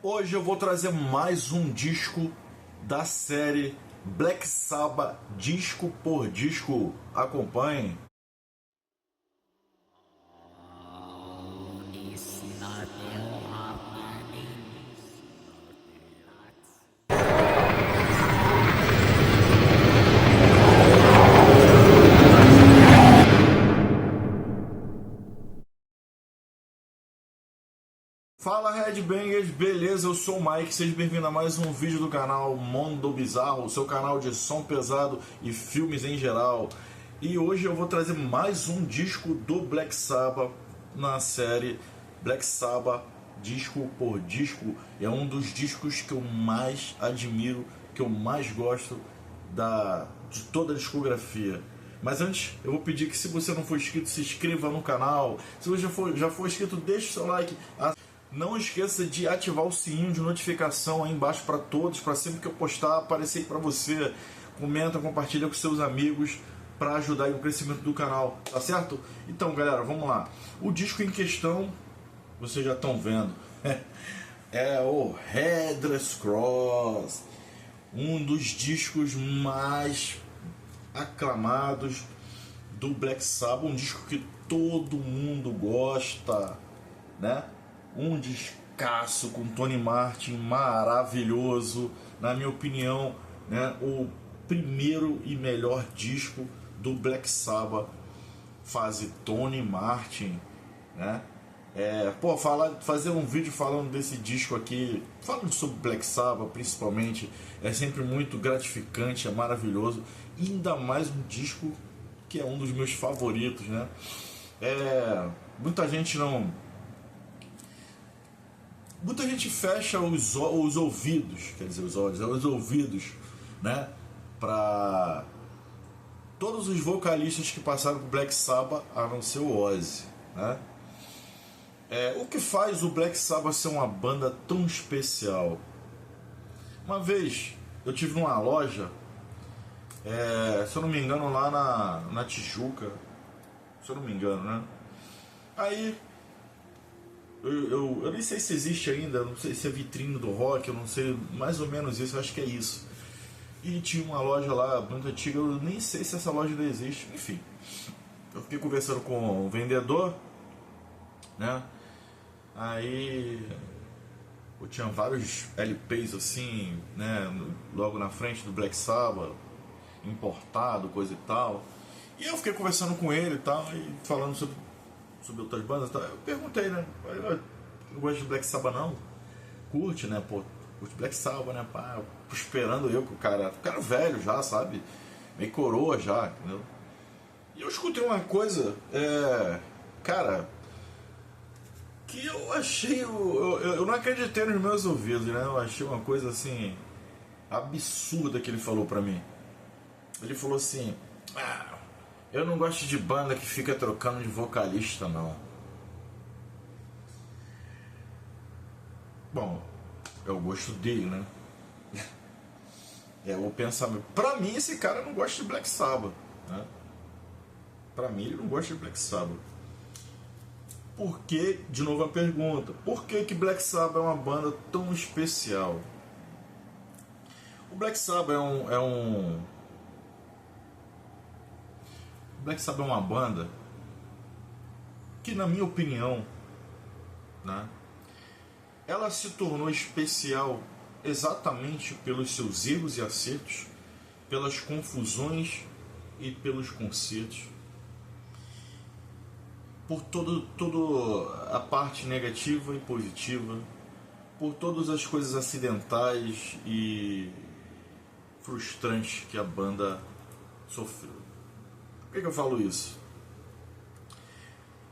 Hoje eu vou trazer mais um disco da série Black Sabbath, disco por disco. Acompanhe. Fala Headbangers, beleza? Eu sou o Mike, seja bem-vindo a mais um vídeo do canal Mundo Bizarro, o seu canal de som pesado e filmes em geral. E hoje eu vou trazer mais um disco do Black Sabbath na série Black Sabbath, disco por disco. É um dos discos que eu mais admiro, que eu mais gosto de toda a discografia. Mas antes, eu vou pedir que, se você não for inscrito, se inscreva no canal. Se você já for inscrito, deixe o seu like. Não esqueça de ativar o sininho de notificação aí embaixo para todos, para sempre que eu postar aparecer para você. Comenta, compartilha com seus amigos para ajudar no crescimento do canal, tá certo? Então, galera, vamos lá. O disco em questão, vocês já estão vendo, é o Headless Cross, um dos discos mais aclamados do Black Sabbath, um disco que todo mundo gosta, né? Um descasso com Tony Martin maravilhoso, na minha opinião, né? O primeiro e melhor disco do Black Sabbath, fase Tony Martin, né? Fazer um vídeo falando desse disco aqui, falando sobre Black Sabbath principalmente, é sempre muito gratificante, é maravilhoso, e ainda mais um disco que é um dos meus favoritos, né? Muita gente fecha os ouvidos, quer dizer, os olhos, os ouvidos, né? Para todos os vocalistas que passaram por Black Sabbath, a não ser o Ozzy, né? O que faz o Black Sabbath ser uma banda tão especial? Uma vez eu tive numa loja, se eu não me engano, lá na Tijuca, se eu não me engano, né? Aí eu nem sei se existe ainda, não sei se é vitrine do rock, eu não sei, mais ou menos isso, eu acho que é isso. E tinha uma loja lá muito antiga, eu nem sei se essa loja ainda existe, enfim. Eu fiquei conversando com o vendedor, né? Aí eu tinha vários LPs assim, né? Logo na frente do Black Sabbath, importado, coisa e tal. E eu fiquei conversando com ele e tal, e falando sobre outras bandas, tá? Eu perguntei, né? Não gosta de Black Sabbath não? Curte, né? Pô, curte Black Sabbath, né? Pá, esperando eu que o cara velho já, sabe? Meio coroa já, entendeu? E eu escutei uma coisa, cara, que eu achei, eu não acreditei nos meus ouvidos, né? Eu achei uma coisa assim, absurda que ele falou pra mim. Ele falou assim: eu não gosto de banda que fica trocando de vocalista, não. Bom, é o gosto dele, né? O pensamento. Pra mim, esse cara não gosta de Black Sabbath, né? Pra mim, ele não gosta de Black Sabbath. Por que, de novo a pergunta, por que Black Sabbath é uma banda tão especial? O Black Sabbath Black Sabbath é uma banda que, na minha opinião, né, ela se tornou especial exatamente pelos seus erros e acertos, pelas confusões e pelos concertos, por toda a parte negativa e positiva, por todas as coisas acidentais e frustrantes que a banda sofreu. Por que eu falo isso?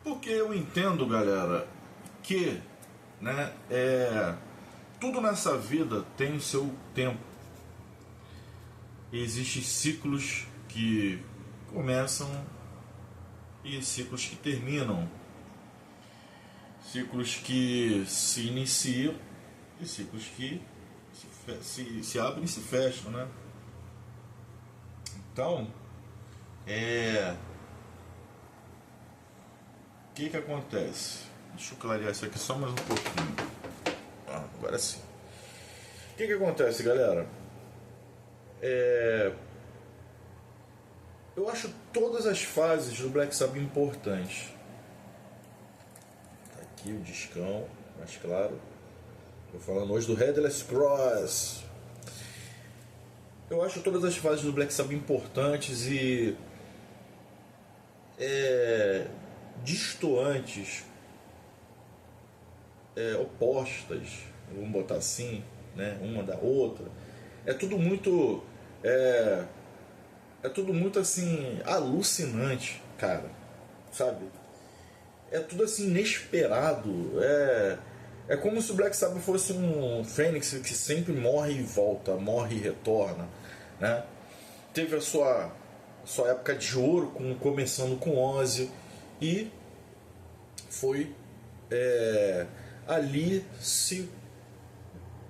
Porque eu entendo, galera, que, né, tudo nessa vida tem o seu tempo. Existem ciclos que começam e ciclos que terminam. Ciclos que se iniciam e ciclos que se abrem e se fecham, né? Então, o que acontece? Deixa eu clarear isso aqui só mais um pouquinho. agora sim. O que acontece, galera? Eu acho todas as fases do Black Sabbath importantes. Tá aqui o discão, mais claro. Tô falando hoje do Headless Cross. Eu acho todas as fases do Black Sabbath importantes e distoantes, opostas, vamos botar assim, né, uma da outra. É tudo muito assim alucinante, cara, sabe? É tudo assim inesperado. É como se o Black Sabbath fosse um fênix que sempre morre e volta, morre e retorna, né? Teve a sua época de ouro, começando com Ozzy, e foi ali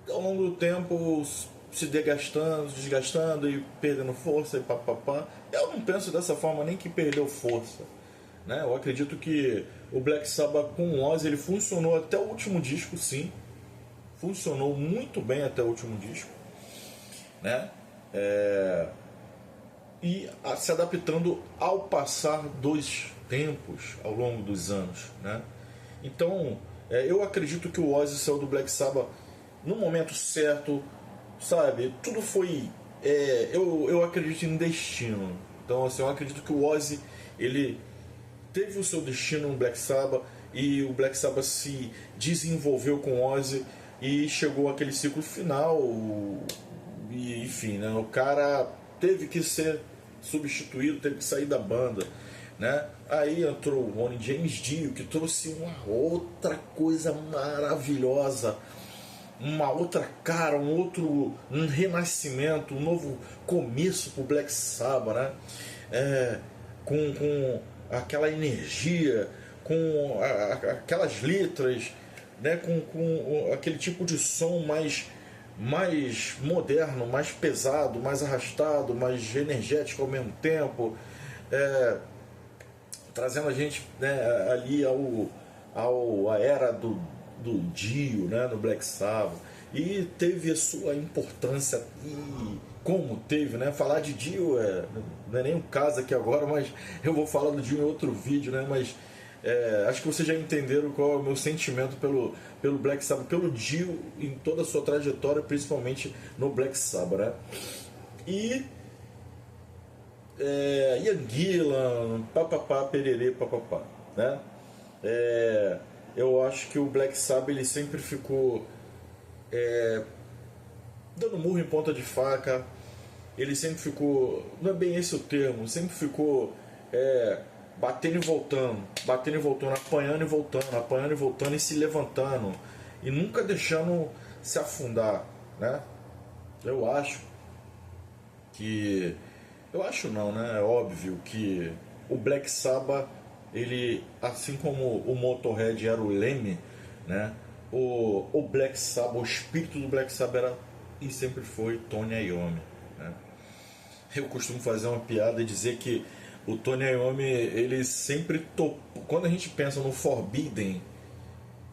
ao longo do tempo se desgastando e perdendo força e papapá. Eu não penso dessa forma, nem que perdeu força, né? Eu acredito que o Black Sabbath com o Ozzy ele funcionou até o último disco, sim. Funcionou muito bem até o último disco, né? E se adaptando ao passar dos tempos, ao longo dos anos, né? Então, eu acredito que o Ozzy saiu do Black Sabbath no momento certo, sabe? Tudo foi... eu acredito em destino. Então, assim, eu acredito que o Ozzy, ele teve o seu destino no Black Sabbath, e o Black Sabbath se desenvolveu com o Ozzy e chegou àquele ciclo final. E, enfim, né? O cara teve que ser substituído, teve que sair da banda, né? Aí entrou o Ronnie James Dio, que trouxe uma outra coisa maravilhosa, uma outra cara, um renascimento, um novo começo pro Black Sabbath, né? Com aquela energia, com aquelas letras, né? Com aquele tipo de som mais moderno, mais pesado, mais arrastado, mais energético ao mesmo tempo, trazendo a gente, né, ali à era do Dio, né, no Black Sabbath. E teve a sua importância, e como teve, né? Falar de Dio não é nem o caso aqui agora, mas eu vou falar do Dio em outro vídeo, né? Mas acho que vocês já entenderam qual é o meu sentimento pelo Black Sabbath, pelo Dio em toda a sua trajetória, principalmente no Black Sabbath, né? E Ian Gillan, papapá, pererê, papapá, né? Eu acho que o Black Sabbath ele sempre ficou dando murro em ponta de faca. Ele sempre ficou, não é bem esse o termo, sempre ficou batendo e voltando, apanhando e voltando e se levantando, e nunca deixando se afundar, né? Eu acho não, né? É óbvio que o Black Sabbath, ele, assim como o Motorhead era o Leme, né? O Black Sabbath, o espírito do Black Sabbath era e sempre foi Tony Iommi, né? Eu costumo fazer uma piada e dizer que o Tony Iommi, ele sempre topou. Quando a gente pensa no Forbidden,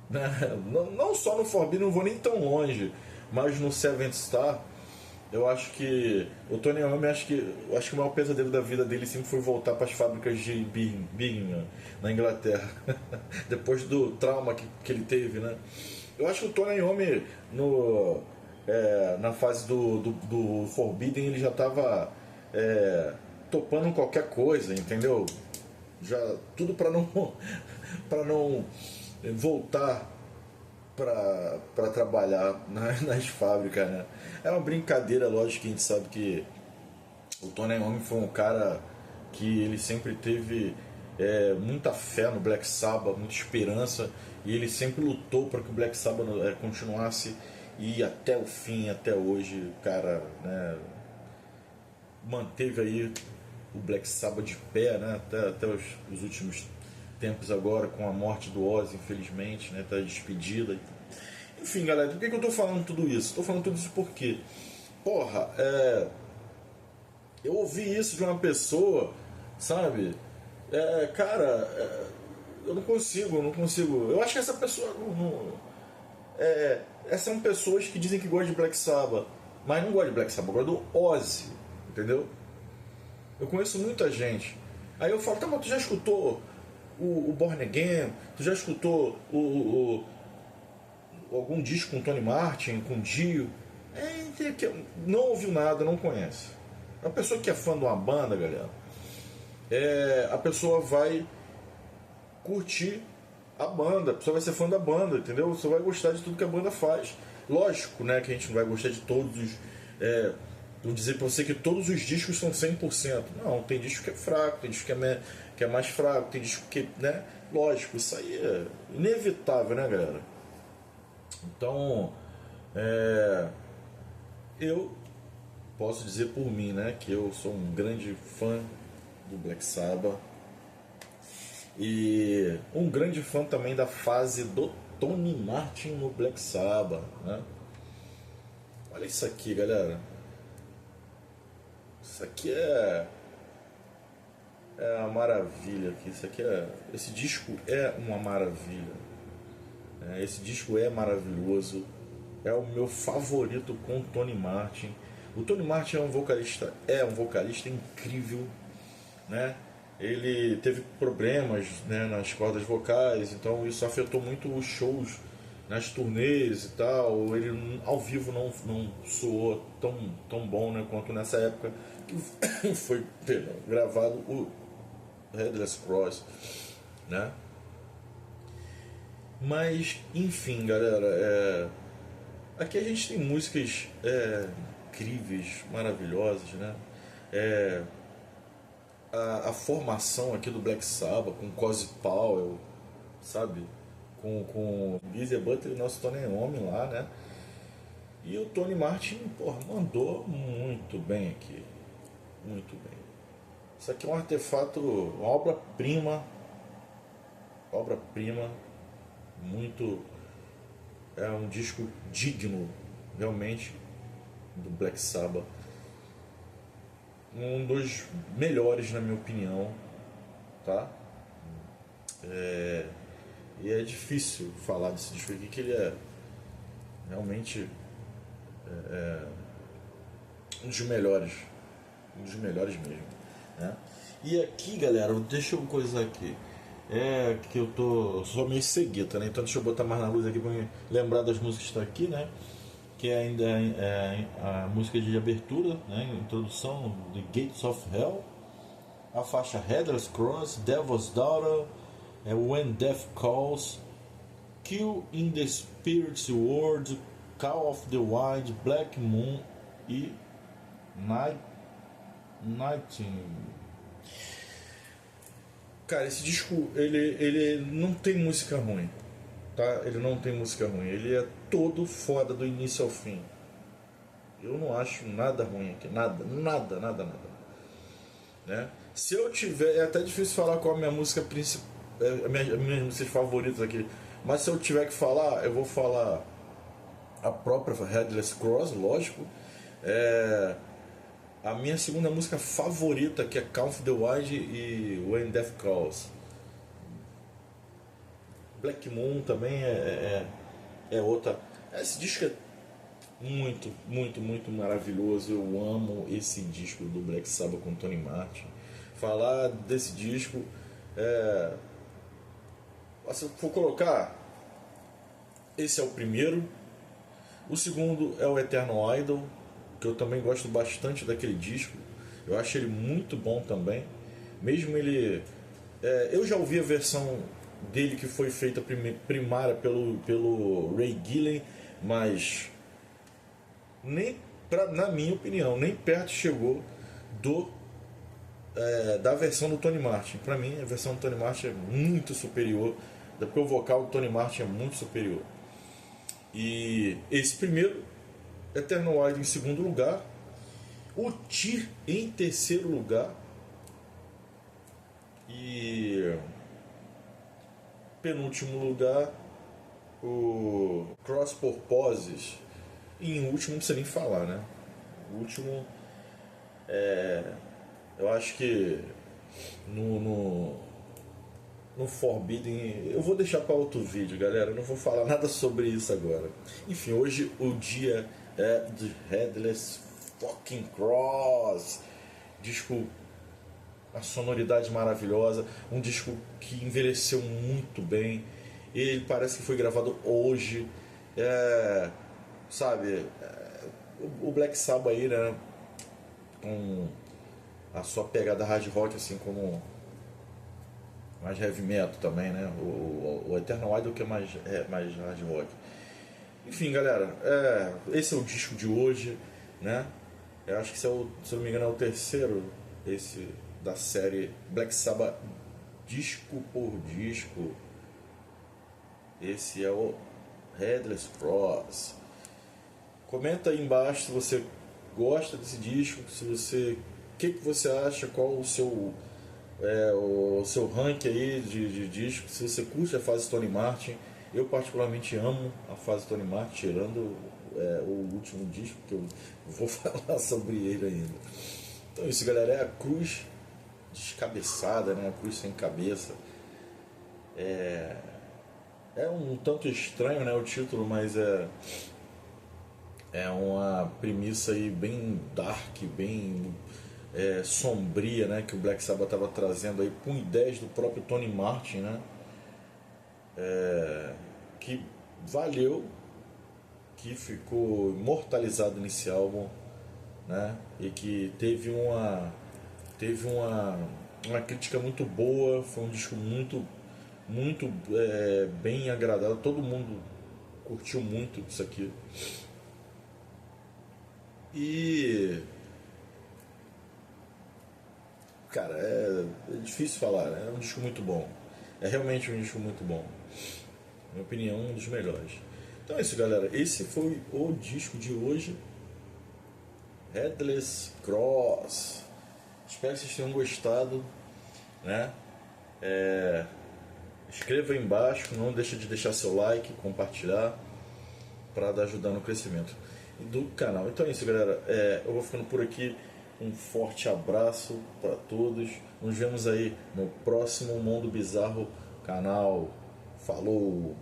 né? Não só no Forbidden, não vou nem tão longe, mas no Seventh Star, eu acho que o Tony Iommi, acho que o maior pesadelo da vida dele sempre foi voltar para as fábricas de Birmingham, na Inglaterra, depois do trauma que ele teve, né? Eu acho que o Tony Iommi na fase do Forbidden, ele já estava topando qualquer coisa, entendeu? Já tudo para não voltar para trabalhar nas fábricas, né? É uma brincadeira, lógico que a gente sabe que o Tony Iommi foi um cara que ele sempre teve muita fé no Black Sabbath, muita esperança, e ele sempre lutou para que o Black Sabbath continuasse, e até o fim, até hoje, o cara, né, manteve aí o Black Sabbath de pé, né, até os últimos tempos agora, com a morte do Ozzy, infelizmente, né, tá despedida. Enfim, galera, por que eu tô falando tudo isso? Tô falando tudo isso porque, porra, eu ouvi isso de uma pessoa, sabe? Cara, eu não consigo. Eu acho que essa pessoa Essas são pessoas que dizem que gostam de Black Sabbath, mas não gostam de Black Sabbath, gostam do Ozzy, entendeu? Eu conheço muita gente. Aí eu falo, tá, mas tu já escutou o Born Again? Tu já escutou algum disco com Tony Martin, com Dio? Não ouviu nada, não conhece. A pessoa que é fã de uma banda, galera, a pessoa vai curtir a banda, a pessoa vai ser fã da banda, entendeu? Você vai gostar de tudo que a banda faz. Lógico, né, que a gente não vai gostar de todos os... Vou dizer pra você que todos os discos são 100%. Não, tem disco que é fraco, tem disco que é mais fraco, tem disco que... né? Lógico, isso aí é inevitável, né, galera? Então, eu posso dizer por mim, né, que eu sou um grande fã do Black Sabbath e um grande fã também da fase do Tony Martin no Black Sabbath, né? Olha isso aqui, galera. Isso aqui é uma maravilha aqui. Esse disco é uma maravilha. Esse disco é maravilhoso. É o meu favorito com o Tony Martin. O Tony Martin é um vocalista incrível, né? Ele teve problemas, né, nas cordas vocais, então isso afetou muito os shows, nas turnês e tal. Ele ao vivo não soou tão bom, né, quanto nessa época que foi gravado o Headless Cross, né? Mas enfim, galera, aqui a gente tem músicas incríveis, maravilhosas, né? A formação aqui do Black Sabbath com Cozy Powell, sabe? Com Geezer Butler e nosso Tony Iommi lá, né? E o Tony Martin, porra, mandou muito bem aqui. Muito bem. Isso aqui é um artefato, uma obra-prima. Obra-prima. Muito... É um disco digno, realmente, do Black Sabbath. Um dos melhores, na minha opinião, tá? E é difícil falar desse disco aqui, que ele é realmente um dos melhores mesmo, né? E aqui, galera, deixa eu coisar aqui. Que eu sou meio cegueta, né? Então deixa eu botar mais na luz aqui pra me lembrar das músicas que estão aqui, né? Que ainda é a música de abertura, né? Introdução, The Gates of Hell, a faixa Headless Cross, Devil's Daughter, When Death Calls, Kill in the Spirit's World, Call of the Wild, Black Moon e Nighting. Cara, esse disco ele não tem música ruim, tá? Ele não tem música ruim, ele é todo foda do início ao fim. Eu não acho nada ruim aqui, nada, né? Se eu tiver, é até difícil falar qual a minha música principal, minhas músicas favoritas aqui, mas se eu tiver que falar, eu vou falar a própria Headless Cross, lógico. A minha segunda música favorita, que é Call of the Wild e When Death Calls. Black Moon também é outra. Esse disco é muito maravilhoso. Eu amo esse disco do Black Sabbath com Tony Martin. Falar desse disco, se eu for colocar, esse é o primeiro. O segundo é o Eternal Idol, que eu também gosto bastante daquele disco. Eu acho ele muito bom também. Mesmo ele... eu já ouvi a versão dele que foi feita primária pelo Ray Gillen, mas na minha opinião, nem perto chegou da versão do Tony Martin. Pra mim, a versão do Tony Martin é muito superior, porque o vocal do Tony Martin é muito superior. E esse primeiro, Eternal Wild em segundo lugar, o Tyr em terceiro lugar e penúltimo lugar o Cross Purposes, e em último não precisa nem falar, né? O último eu acho que no Forbidden. Eu vou deixar para outro vídeo, galera. Eu não vou falar nada sobre isso agora. Enfim, hoje o dia é de Headless Fucking Cross. Disco, a sonoridade maravilhosa. Um disco que envelheceu muito bem. Ele parece que foi gravado hoje. Sabe, o Black Sabbath aí, né? Com a sua pegada hard rock, assim como mais heavy metal também, né? O Eternal Idol que é mais hard rock. Enfim, galera, esse é o disco de hoje, né? Eu acho que se eu não me engano é o terceiro esse da série Black Sabbath disco por disco. Esse é o Headless Cross. Comenta aí embaixo se você gosta desse disco, se você, o que você acha, qual o seu rank aí de disco, se você curte a fase Tony Martin. Eu particularmente amo a fase Tony Martin, tirando o último disco, que eu vou falar sobre ele ainda. Então isso, galera, é a cruz descabeçada, né? A cruz sem cabeça. É um tanto estranho, né, o título, mas é uma premissa aí bem dark, bem sombria, né, que o Black Sabbath estava trazendo aí com ideias do próprio Tony Martin, né, que valeu, que ficou imortalizado nesse álbum, né, e que teve uma crítica muito boa, foi um disco muito bem agradável, todo mundo curtiu muito isso aqui. E cara, é difícil falar, né? É um disco muito bom. É realmente um disco muito bom. Na minha opinião, um dos melhores. Então é isso, galera. Esse foi o disco de hoje. Headless Cross. Espero que vocês tenham gostado, né? Escreva aí embaixo, não deixa de deixar seu like, compartilhar, para ajudar no crescimento do canal. Então é isso, galera. Eu vou ficando por aqui. Um forte abraço para todos. Nos vemos aí no próximo Mundo Bizarro canal. Falou!